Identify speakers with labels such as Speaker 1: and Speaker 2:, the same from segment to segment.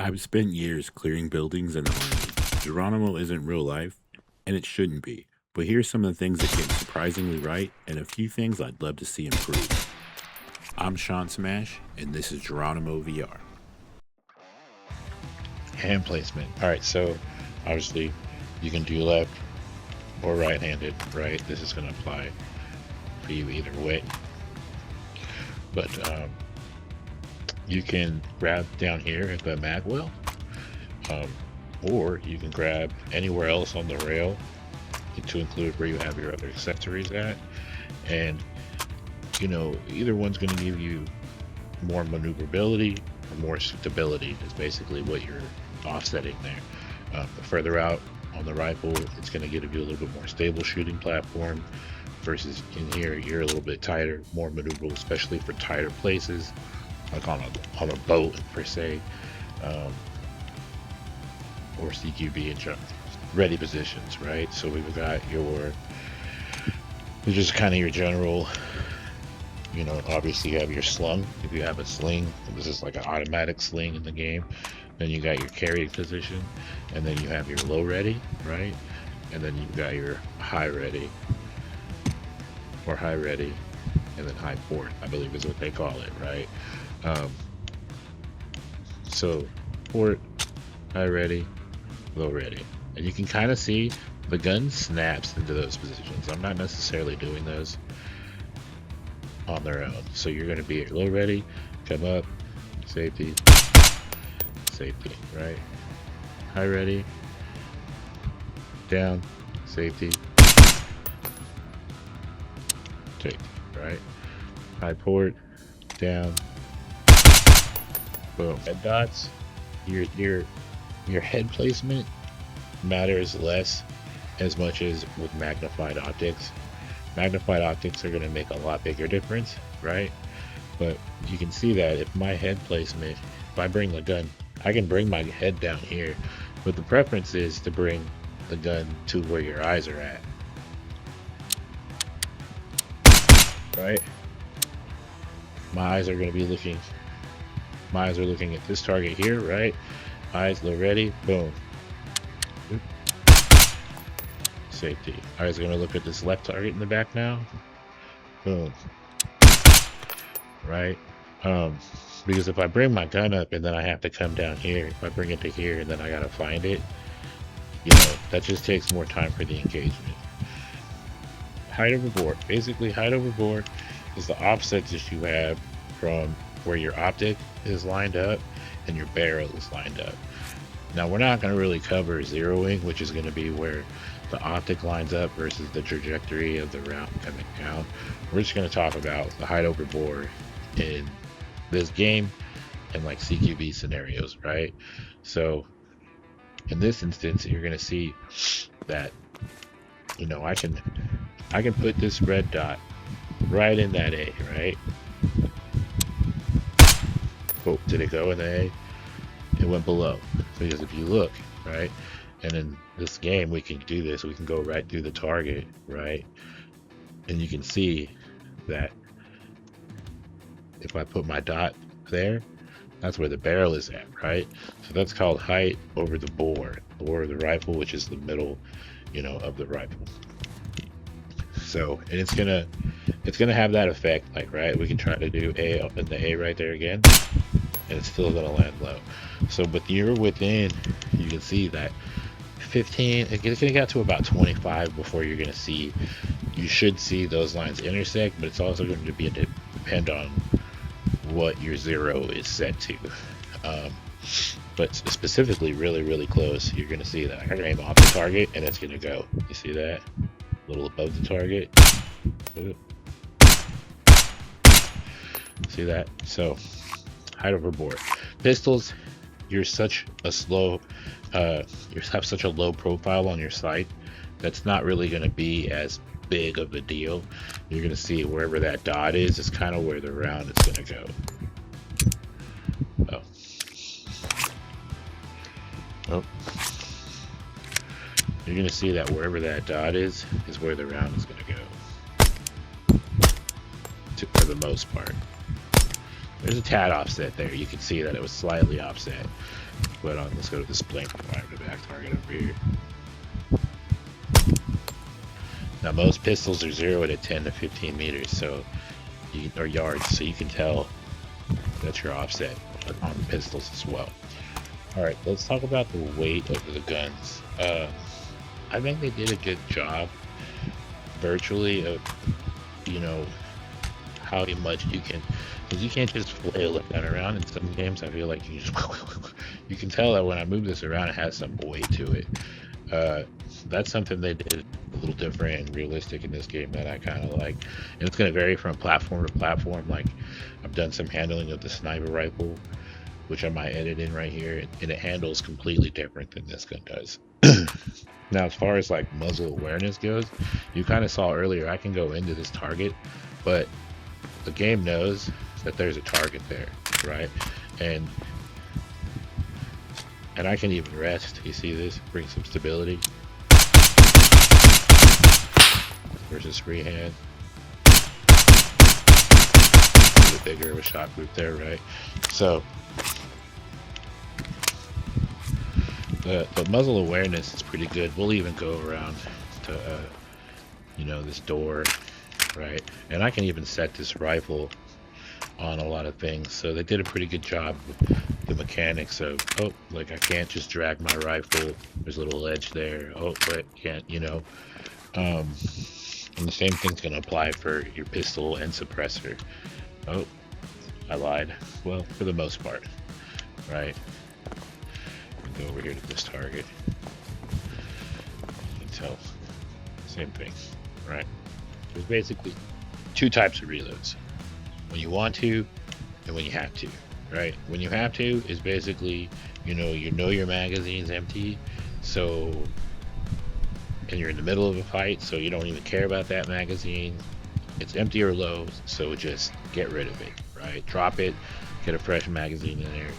Speaker 1: I've spent years clearing buildings in the army. Geronimo isn't real life, and it shouldn't be. But here's some of the things that get surprisingly right, and a few things I'd love to see improve. I'm Sean Smash, and this is Geronimo VR.
Speaker 2: Hand placement. All right, so obviously you can do left or right-handed, right? This is going to apply for you either way. But you can grab down here at the mag well, or you can grab anywhere else on the rail to include where you have your other accessories at. And you know, either one's going to give you more maneuverability or more stability is basically what you're offsetting there. The further out on the rifle, it's going to give you a little bit more stable shooting platform versus in here you're a little bit tighter, more maneuverable, especially for tighter places like on a boat per se, or CQB and ready positions, right? So we've got just kind of your general, you know, obviously you have your slung. If you have a sling, this is like an automatic sling in the game. Then you got your carry position, and then you have your low ready, right? And then you've got your high ready, or high ready, and then high port, I believe is what they call it, right? So port, high ready, low ready. And you can kind of see the gun snaps into those positions. I'm not necessarily doing those on their own. So you're going to be at low ready, come up, safety, safety, right? High ready, down, safety, safety, right? High port, down, boom. Head dots, your head placement matters less as much as with magnified optics. Magnified optics are going to make a lot bigger difference, right? But you can see that if my head placement, if I bring the gun, I can bring my head down here, but the preference is to bring the gun to where your eyes are at, right? My eyes are going to be looking, my eyes are looking at this target here, right? Eyes low ready, boom. Safety. Eyes are going to look at this left target in the back now, boom. Right? Because if I bring my gun up and then I have to come down here, if I bring it to here and then I gotta find it, you know, that just takes more time for the engagement. Height overboard. Basically, height overboard is the offset that you have from where your optic is lined up and your barrel is lined up. Now, we're not going to really cover zeroing, which is going to be where the optic lines up versus the trajectory of the round coming down. We're just going to talk about the height overboard in this game and like CQB scenarios, right? So in this instance, you're going to see that, you know, I can put this red dot right in that A, right? Oh, did it go in the A? It went below, because if you look, right, and in this game we can do this, we can go right through the target, right, and you can see that if I put my dot there, that's where the barrel is at, right? So that's called height over the bore or the rifle, which is the middle, you know, of the rifle. So, and it's gonna have that effect, like, right, we can try to do A up in the A right there again, and it's still gonna land low. So, but you're within, you can see that 15, it's gonna get to about 25 before you're gonna see, you should see those lines intersect, but it's also going to be depend on what your zero is set to. But specifically really close, you're gonna see that I can aim off the target and it's gonna go. You see that? A little above the target. See that? So height overboard. Pistols, you're such a slow, you have such a low profile on your sight that's not really going to be as big of a deal. You're going to see wherever that dot is kind of where the round is going to go. Oh, you're going to see that wherever that dot is where the round is going to go, for the most part. There's a tad offset there. You can see that it was slightly offset. But let's go to this blank fire the back target over here. Now most pistols are 0 to 10 to 15 meters, so or yards, so you can tell that you're offset on the pistols as well. All right, let's talk about the weight of the guns. I think they did a good job virtually of, you know, how much you can, because you can't just flail it around in some games. I feel like you just you can tell that when I move this around, it has some weight to it. That's something they did a little different and realistic in this game that I kind of like. And it's going to vary from platform to platform. Like I've done some handling of the sniper rifle, which I might edit in right here, and it handles completely different than this gun does. Now, as far as like muzzle awareness goes, you kind of saw earlier, I can go into this target, but the game knows that there's a target there, right? And I can even rest. You see this? Bring some stability. Versus freehand. A bit bigger of a shot group there, right? So the muzzle awareness is pretty good. We'll even go around to you know, this door, right? And I can even set this rifle on a lot of things, so they did a pretty good job with the mechanics of, oh, like I can't just drag my rifle, there's a little ledge there, oh, but can't, you know. And the same thing's going to apply for your pistol and suppressor. Oh, I lied. Well, for the most part, right? Go over here to this target. You can tell, same thing, right? There's basically two types of reloads: when you want to, and when you have to, right? When you have to is basically, you know your magazine's empty, so, and you're in the middle of a fight, so you don't even care about that magazine. It's empty or low, so just get rid of it, right? Drop it, get a fresh magazine in there,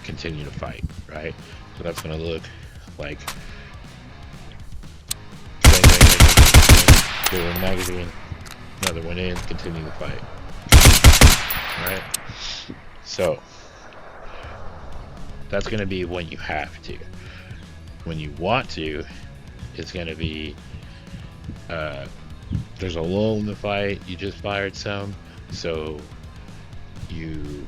Speaker 2: continue to fight, right? So that's going to look like get one magazine, another one in, continue the fight, right? So that's going to be when you have to. When you want to, it's going to be there's a lull in the fight, you just fired some, so you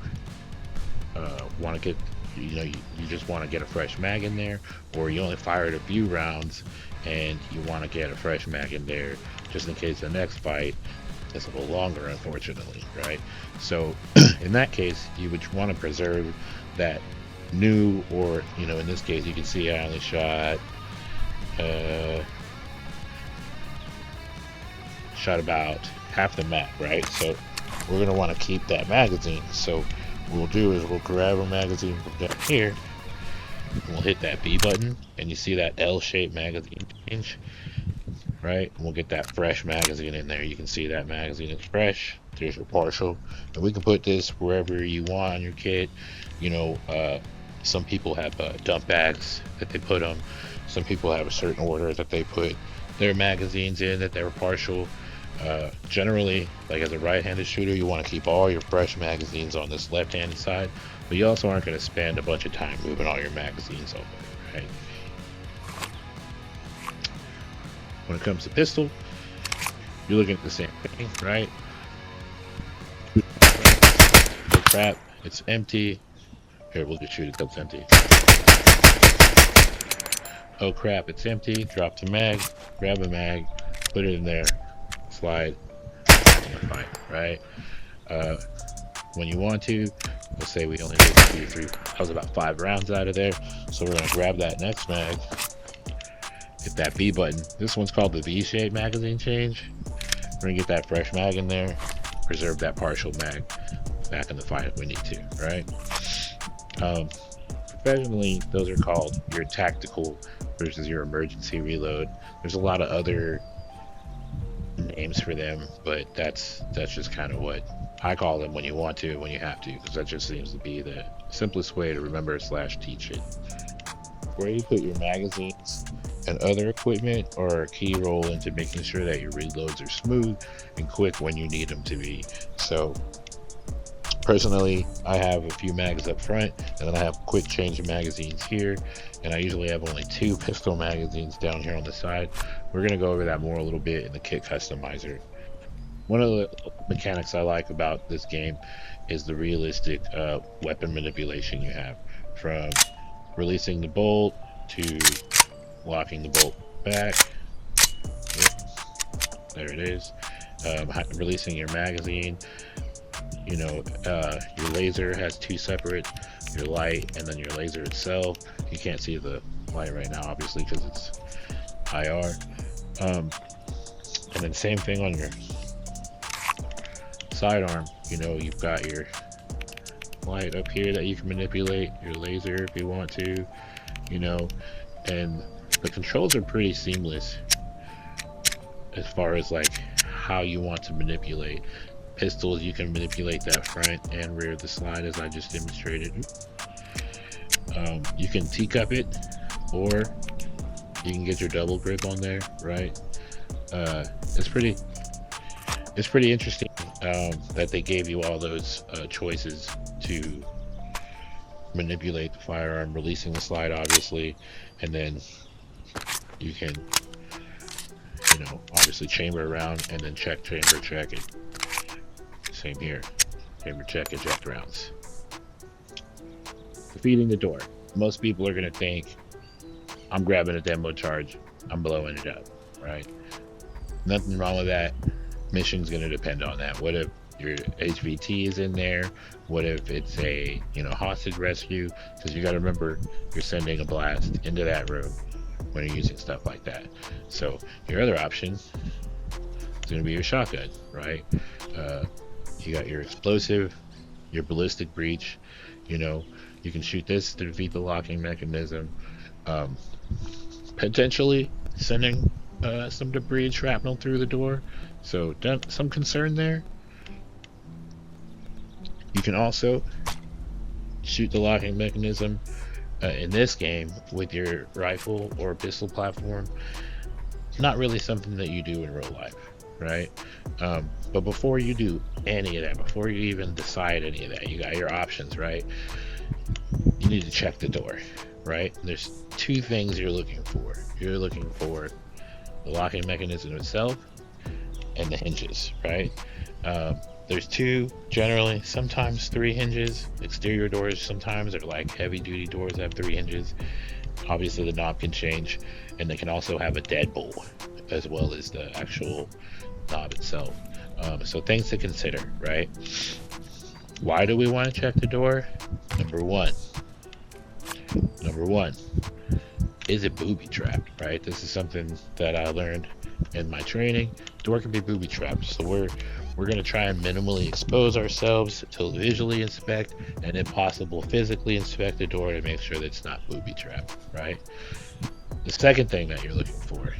Speaker 2: want to get, you just want to get a fresh mag in there, or you only fired a few rounds and you want to get a fresh mag in there just in case the next fight is a little longer, unfortunately, right? So in that case, you would want to preserve that new, or in this case, you can see I only shot about half the map, right? So we're going to want to keep that magazine. So what we'll do is we'll grab a magazine from down here, and we'll hit that B button, and you see that L-shaped magazine change, right? And we'll get that fresh magazine in there. You can see that magazine is fresh. There's your partial, and we can put this wherever you want on your kit. Some people have dump bags that they put them. Some people have a certain order that they put their magazines in, that they're partial. Generally, like as a right-handed shooter, you want to keep all your fresh magazines on this left-handed side, but you also aren't going to spend a bunch of time moving all your magazines over, right? When it comes to pistol, you're looking at the same thing, right? Oh crap, it's empty. Here, we'll just shoot it till it's empty. Oh crap, it's empty. Drop the mag, grab a mag, put it in there, slide, and fight, right? When you want to, let's say we only need 2, 3, that was about 5 rounds out of there. So we're gonna grab that next mag, hit that B button. This one's called the V-shaped magazine change. We're gonna get that fresh mag in there, preserve that partial mag back in the fight if we need to, right? Professionally, those are called your tactical versus your emergency reload. There's a lot of other names for them, but that's just kind of what I call them: when you want to, when you have to, because that just seems to be the simplest way to remember / teach it. Where you put your magazines and other equipment are a key role into making sure that your reloads are smooth and quick when you need them to be. So Personally, I have a few mags up front, and then I have quick change of magazines here, and I usually have only 2 pistol magazines down here on the side. We're going to go over that more a little bit in the kit customizer. One of the mechanics I like about this game is the realistic weapon manipulation you have, from releasing the bolt to locking the bolt back. Yep, there it is. Releasing your magazine. Your laser has 2 separate, your light and then your laser itself. You can't see the light right now, obviously, because it's IR. And then same thing on your sidearm. You've got your light up here that you can manipulate, your laser if you want to, and the controls are pretty seamless as far as like how you want to manipulate. Pistols, you can manipulate that front and rear of the slide as I just demonstrated. You can teacup it, or you can get your double grip on there, right? It's pretty interesting that they gave you all those choices to manipulate the firearm, releasing the slide obviously, and then you can obviously chamber around and then check it. Same here, chamber check, eject rounds. Defeating the door. Most people are going to think, I'm grabbing a demo charge, I'm blowing it up, right? Nothing wrong with that. Mission's going to depend on that. What if your HVT is in there? What if it's a hostage rescue? Because you got to remember, you're sending a blast into that room when you're using stuff like that. So your other option is going to be your shotgun, right? You got your explosive, your ballistic breach. You can shoot this to defeat the locking mechanism. Potentially sending some debris and shrapnel through the door. So some concern there. You can also shoot the locking mechanism in this game with your rifle or pistol platform. Not really something that you do in real life, right? But before you do any of that, before you even decide any of that, you got your options, right? You need to check the door, right? There's 2 things you're looking for. You're looking for the locking mechanism itself and the hinges, right? There's 2 generally, sometimes 3 hinges. Exterior doors sometimes are like heavy duty doors that have 3 hinges. Obviously the knob can change, and they can also have a deadbolt as well as the actual knob itself. So things to consider, right? Why do we want to check the door? Number one, is it booby trapped, right? This is something that I learned in my training. Door can be booby trapped, so we're going to try and minimally expose ourselves to visually inspect, and if possible physically inspect the door to make sure that it's not booby trapped, right? The second thing that you're looking for,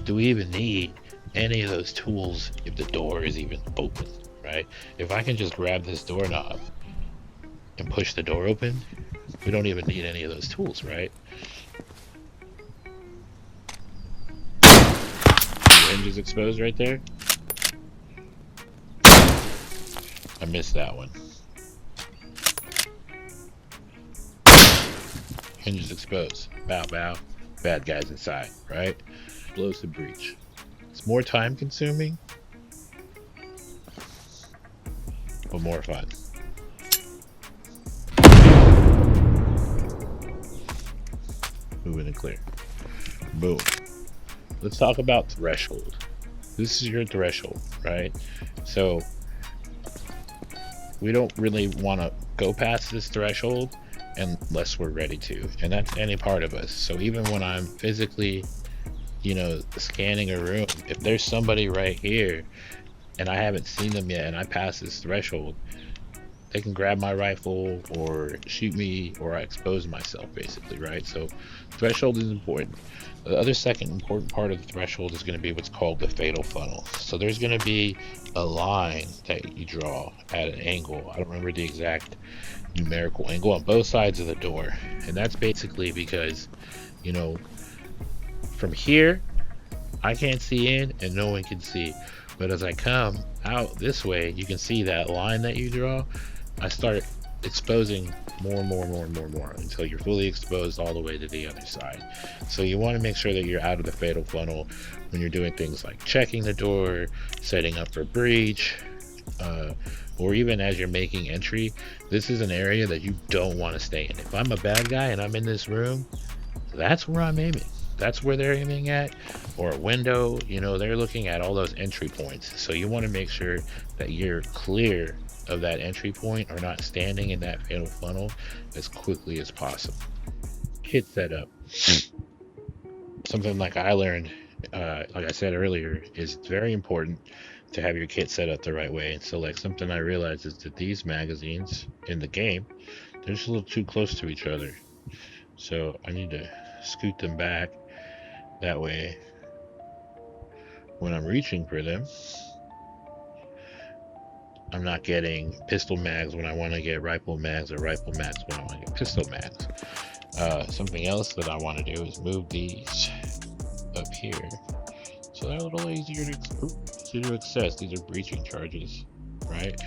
Speaker 2: do we even need any of those tools if the door is even open, right? If I can just grab this doorknob and push the door open, we don't even need any of those tools, right? The hinge is exposed right there. I missed that one. Hinge is exposed. Bow, bow. Bad guys inside, right? Explosive breach. It's more time consuming, but more fun. Moving and clear. Boom. Let's talk about threshold. This is your threshold, right? So we don't really want to go past this threshold unless we're ready to, and that's any part of us. So even when I'm physically scanning a room, if there's somebody right here and I haven't seen them yet and I pass this threshold, they can grab my rifle or shoot me, or I expose myself basically, right? So threshold is important. The other second important part of the threshold is going to be what's called the fatal funnel. So there's going to be a line that you draw at an angle. I don't remember the exact numerical angle on both sides of the door, and that's basically because from here I can't see in and no one can see. But as I come out this way, you can see that line that you draw. I start exposing more and more and more and more and more until you're fully exposed all the way to the other side. So you want to make sure that you're out of the fatal funnel when you're doing things like checking the door, setting up for breach, or even as you're making entry. This is an area that you don't want to stay in. If I'm a bad guy and I'm in this room, that's where I'm aiming. That's where they're aiming at, or a window. You know, they're looking at all those entry points. So you want to make sure that you're clear of that entry point, or not standing in that fatal funnel as quickly as possible. Kit setup. Something like I learned, like I said earlier, is very important to have your kit set up the right way. And so, like, something I realized is that these magazines in the game, they're just a little too close to each other. So I need to scoot them back. That way, when I'm reaching for them, I'm not getting pistol mags when I want to get rifle mags, or rifle mags when I want to get pistol mags. Something else that I want to do is move these up here, so they're a little easier to access. These are breaching charges, right?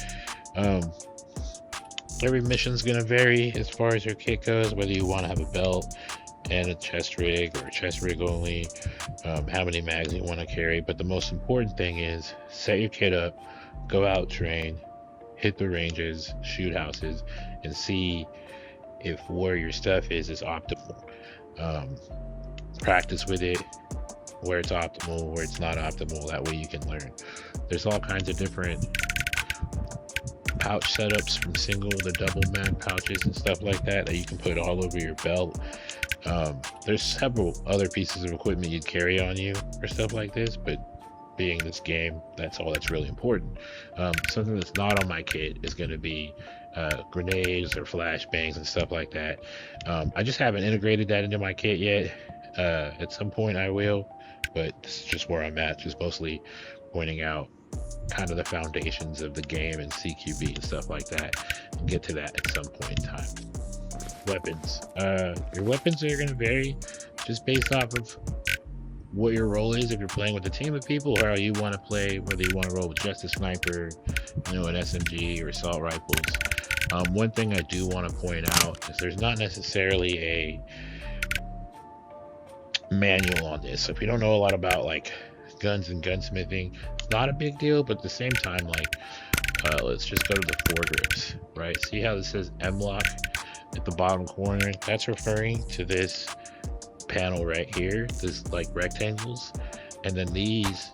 Speaker 2: Every mission's gonna vary as far as your kit goes, whether you want to have a belt and a chest rig, or a chest rig only, how many mags you want to carry. But the most important thing is set your kit up, go out, train, hit the ranges, shoot houses, and see if where your stuff is optimal. Practice with it, where it's optimal, where it's not optimal. That way you can learn. There's all kinds of different pouch setups, from single to double mag pouches and stuff like that you can put all over your belt. There's several other pieces of equipment you'd carry on you for stuff like this, but being this game, that's all that's really important. Something that's not on my kit is going to be grenades or flashbangs and stuff like that. I just haven't integrated that into my kit yet. At some point I will, but this is just where I'm at, just mostly pointing out kind of the foundations of the game and CQB and stuff like that, and get to that at some point in time. Weapons. Your weapons are going to vary just based off of what your role is. If you're playing with a team of people, or how you want to play, whether you want to roll with just a sniper, you know, an SMG or assault rifles. One thing I do want to point out is there's not necessarily a manual on this. So if you don't know a lot about like guns and gunsmithing, it's not a big deal, but at the same time, like, let's just go to the foregrips, right? See how this says M-lock at the bottom corner? That's referring to this panel right here, this like rectangles, and then these,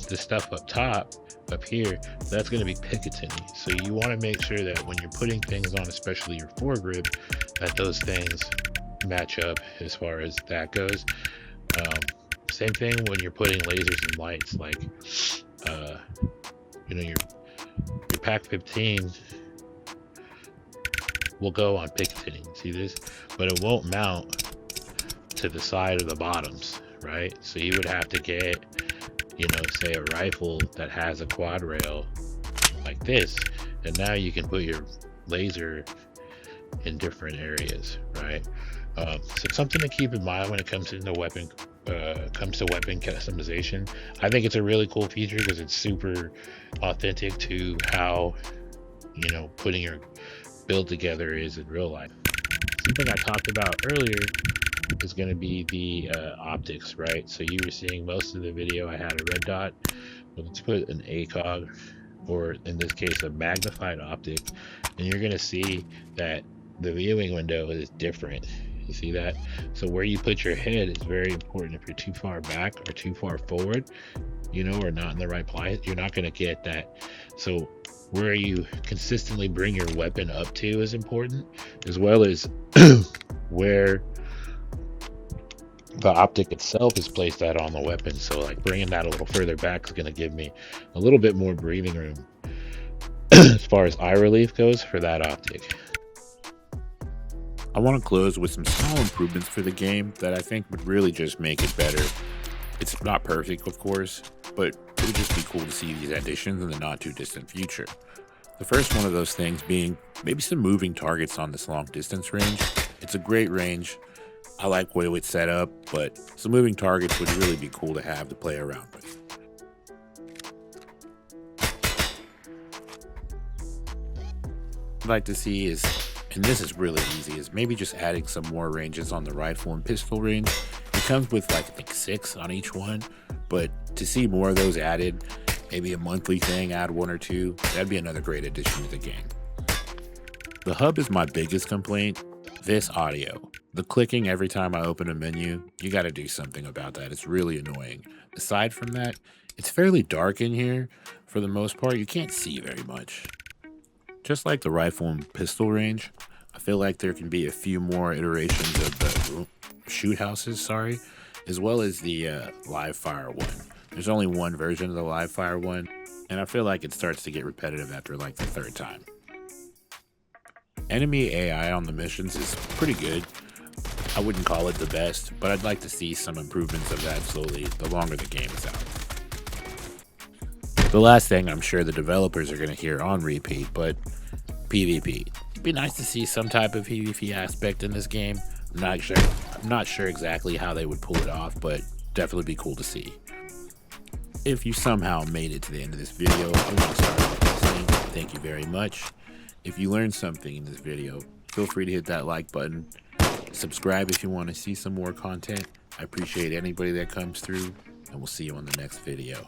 Speaker 2: the stuff up top, up here, that's going to be picatinny. So you want to make sure that when you're putting things on, especially your foregrip, that those things match up as far as that goes. Same thing when you're putting lasers and lights, like you know, your Pac 15 will go on picatinny, see this, but it won't mount to the side of the bottoms, right? So you would have to get, you know, say a rifle that has a quad rail like this, and now you can put your laser in different areas, right? So something to keep in mind when it comes to weapon customization. I think it's a really cool feature because it's super authentic to how, you know, putting your build together is in real life. Something I talked about earlier is going to be the optics, right? So you were seeing most of the video, I had a red dot, but let's put an ACOG, or in this case a magnified optic, and you're going to see that the viewing window is different. You see that? So where you put your head is very important. If you're too far back or too far forward, you know, or not in the right place, you're not going to get that. So where you consistently bring your weapon up to is important, as well as where the optic itself is placed at on the weapon. So like bringing that a little further back is going to give me a little bit more breathing room as far as eye relief goes for that optic.
Speaker 1: I want to close with some small improvements for the game that I think would really just make it better. It's not perfect, of course, but it would just be cool to see these additions in the not too distant future. The first one of those things being maybe some moving targets on this long distance range. It's a great range. I like the way it's set up, but some moving targets would really be cool to have to play around with. I'd like to see is, and this is really easy, is maybe just adding some more ranges on the rifle and pistol range. It comes with like, I think 6 on each one, but to see more of those added, maybe a monthly thing, add 1 or 2, that'd be another great addition to the game. The hub is my biggest complaint. This audio. The clicking every time I open a menu, you got to do something about that. It's really annoying. Aside from that, it's fairly dark in here. For the most part, you can't see very much. Just like the rifle and pistol range, I feel like there can be a few more iterations of the shoot houses, as well as the live fire one. There's only one version of the live fire one, and I feel like it starts to get repetitive after like the 3rd time. Enemy AI on the missions is pretty good. I wouldn't call it the best, but I'd like to see some improvements of that slowly the longer the game is out. The last thing I'm sure the developers are going to hear on repeat, but PvP. It'd be nice to see some type of PvP aspect in this game. I'm not sure exactly how they would pull it off, but definitely be cool to see. If you somehow made it to the end of this video, I want to start off by saying thank you very much. If you learned something in this video, feel free to hit that like button. Subscribe if you want to see some more content. I appreciate anybody that comes through, and we'll see you on the next video.